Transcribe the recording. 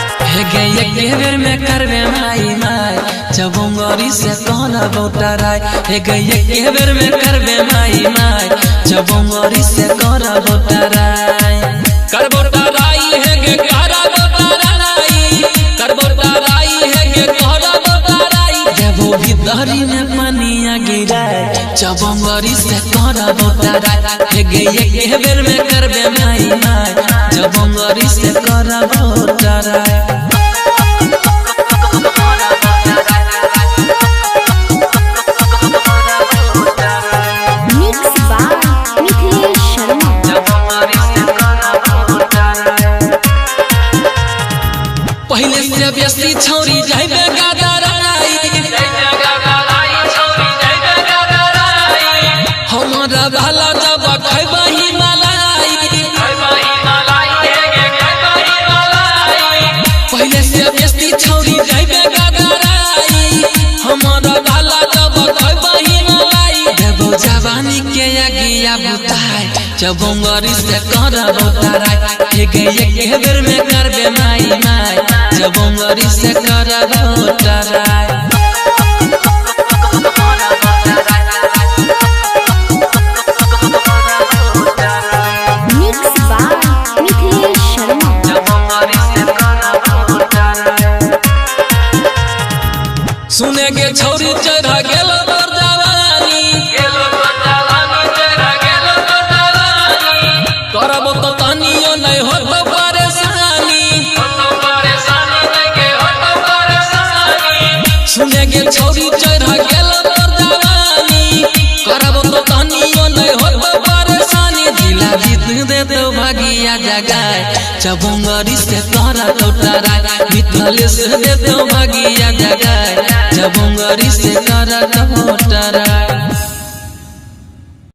बेर में करबे माई माई चबुंगरी से कहना बोटराय हे गए बेर में करबे माई माई चबुंगरी से कहना बोटराय कर बोटराय हे गे करा बोटराय कर बोटराय हे गे कहना बोटराय देवो भीतरी में पानिया गिराय चबुंगरी से कहना बोटराय हे गए बेर में करबे माई माई चबुंगरी से कहना बोटराय पहले से बेसी छौरी जाइबे गागराई हमारा भाला जब खैबही मलाई पहले से बेसी छौरी जाइबे गागराई हमारा भाला जब खैबही मलाई देबो जवानी के आगिया बुताई चबुंगरी से कहना बोटराय हे गए बेर में करबे माई माई चबुंगरी से कहना बोटराय सुने के छौरी चढ़ा गेल करबो तो तनियो नहीं हो तो परेशानी सुने के छौरी चढ़ा गेल जवानी करबो तो तनियो नहीं हो तो परेशानी जिला जीत दे तो भागिया जगाए चबुंगरी से कहना बोटराय मिथल से दे तो भागिया जगाए चबुंगरी से कहना